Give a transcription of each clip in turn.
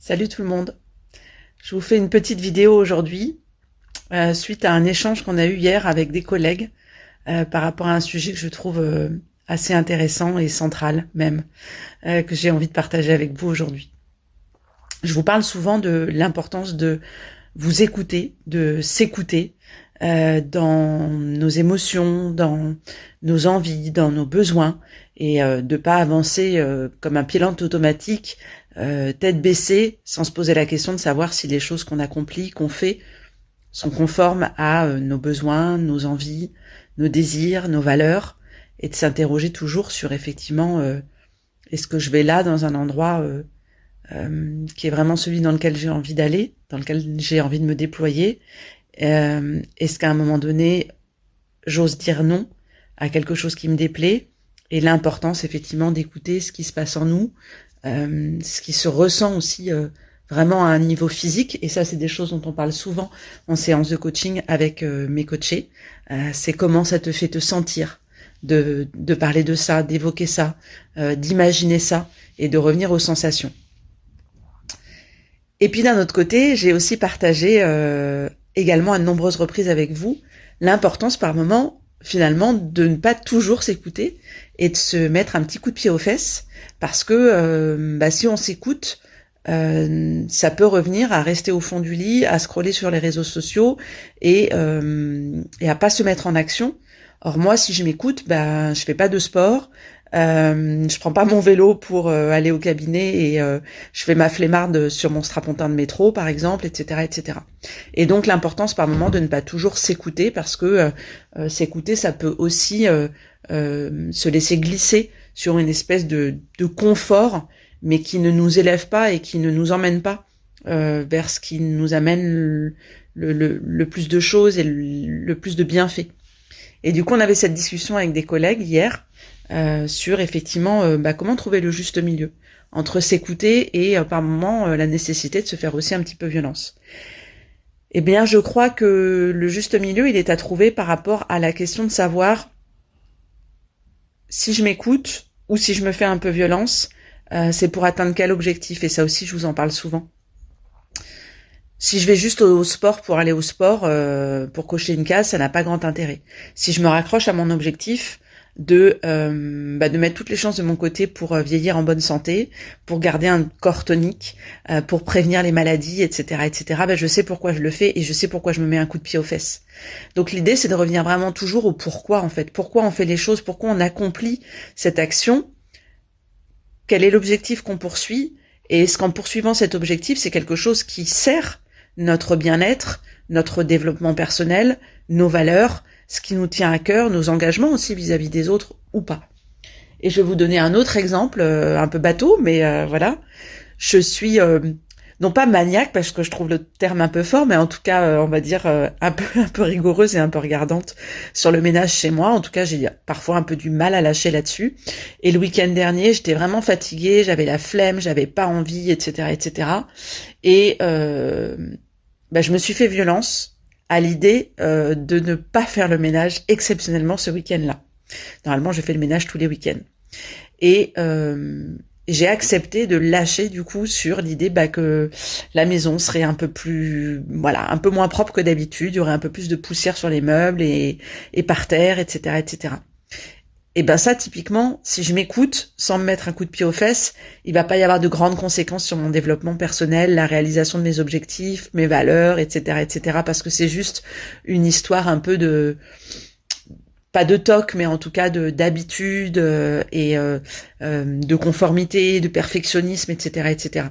Salut tout le monde. Je vous fais une petite vidéo aujourd'hui suite à un échange qu'on a eu hier avec des collègues par rapport à un sujet que je trouve assez intéressant et central même, que j'ai envie de partager avec vous aujourd'hui. Je vous parle souvent de l'importance de vous écouter, de s'écouter dans nos émotions, dans nos envies, dans nos besoins, et de pas avancer comme un pilote automatique, tête baissée, sans se poser la question de savoir si les choses qu'on accomplit, qu'on fait, sont conformes à nos besoins, nos envies, nos désirs, nos valeurs, et de s'interroger toujours sur effectivement est-ce que je vais là dans un endroit qui est vraiment celui dans lequel j'ai envie d'aller, dans lequel j'ai envie de me déployer. Est-ce qu'à un moment donné, j'ose dire non à quelque chose qui me déplaît, et l'importance effectivement d'écouter ce qui se passe en nous, ce qui se ressent aussi vraiment à un niveau physique, et ça c'est des choses dont on parle souvent en séance de coaching avec mes coachés. C'est comment ça te fait te sentir, de parler de ça, d'évoquer ça, d'imaginer ça, et de revenir aux sensations. Et puis d'un autre côté, j'ai aussi partagé également à de nombreuses reprises avec vous l'importance par moment finalement de ne pas toujours s'écouter et de se mettre un petit coup de pied aux fesses, parce que si on s'écoute, ça peut revenir à rester au fond du lit, à scroller sur les réseaux sociaux et à pas se mettre en action. Or moi, si je m'écoute, je fais pas de sport, je prends pas mon vélo pour aller au cabinet et je fais ma flemmarde sur mon strapontin de métro, par exemple, etc., etc. Et donc l'importance par moment de ne pas toujours s'écouter, parce que s'écouter, ça peut aussi se laisser glisser sur une espèce de confort, mais qui ne nous élève pas et qui ne nous emmène pas vers ce qui nous amène le plus de choses et le plus de bienfaits. Et du coup, on avait cette discussion avec des collègues hier sur effectivement comment trouver le juste milieu entre s'écouter et par moments la nécessité de se faire aussi un petit peu violence. Eh bien, je crois que le juste milieu, il est à trouver par rapport à la question de savoir si je m'écoute ou si je me fais un peu violence, c'est pour atteindre quel objectif. Et ça aussi, je vous en parle souvent. Si je vais juste au sport pour aller au sport, pour cocher une case, ça n'a pas grand intérêt. Si je me raccroche à mon objectif de mettre toutes les chances de mon côté pour vieillir en bonne santé, pour garder un corps tonique, pour prévenir les maladies, etc., etc., je sais pourquoi je le fais et je sais pourquoi je me mets un coup de pied aux fesses. Donc l'idée, c'est de revenir vraiment toujours au pourquoi, en fait. Pourquoi on fait les choses, pourquoi on accomplit cette action, quel est l'objectif qu'on poursuit, et est-ce qu'en poursuivant cet objectif, c'est quelque chose qui sert notre bien-être, notre développement personnel, nos valeurs, ce qui nous tient à cœur, nos engagements aussi vis-à-vis des autres ou pas. Et je vais vous donner un autre exemple, un peu bateau, mais voilà. Je suis non pas maniaque, parce que je trouve le terme un peu fort, mais en tout cas, on va dire un peu rigoureuse et un peu regardante sur le ménage chez moi. En tout cas, j'ai parfois un peu du mal à lâcher là-dessus. Et le week-end dernier, j'étais vraiment fatiguée, j'avais la flemme, j'avais pas envie, etc., etc. Et je me suis fait violence à l'idée de ne pas faire le ménage exceptionnellement ce week-end-là. Normalement, je fais le ménage tous les week-ends. Et j'ai accepté de lâcher du coup sur l'idée que la maison serait un peu un peu moins propre que d'habitude, il y aurait un peu plus de poussière sur les meubles et par terre, etc., etc. Et ça, typiquement, si je m'écoute sans me mettre un coup de pied aux fesses, il va pas y avoir de grandes conséquences sur mon développement personnel, la réalisation de mes objectifs, mes valeurs, etc., etc., parce que c'est juste une histoire un peu de, pas de toc, mais en tout cas d'habitude et de conformité, de perfectionnisme, etc., etc.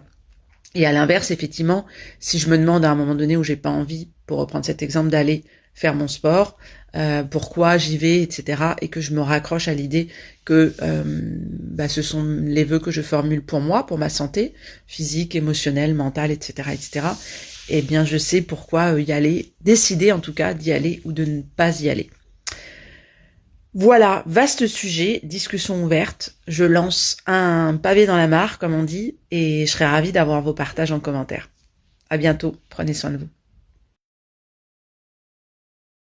Et à l'inverse, effectivement, si je me demande à un moment donné où j'ai pas envie, pour reprendre cet exemple, d'aller faire mon sport, pourquoi j'y vais, etc., et que je me raccroche à l'idée que ce sont les vœux que je formule pour moi, pour ma santé physique, émotionnelle, mentale, etc., etc., eh bien je sais pourquoi y aller, décider en tout cas d'y aller ou de ne pas y aller. Voilà, vaste sujet, discussion ouverte. Je lance un pavé dans la mare, comme on dit, et je serai ravie d'avoir vos partages en commentaire. À bientôt, prenez soin de vous.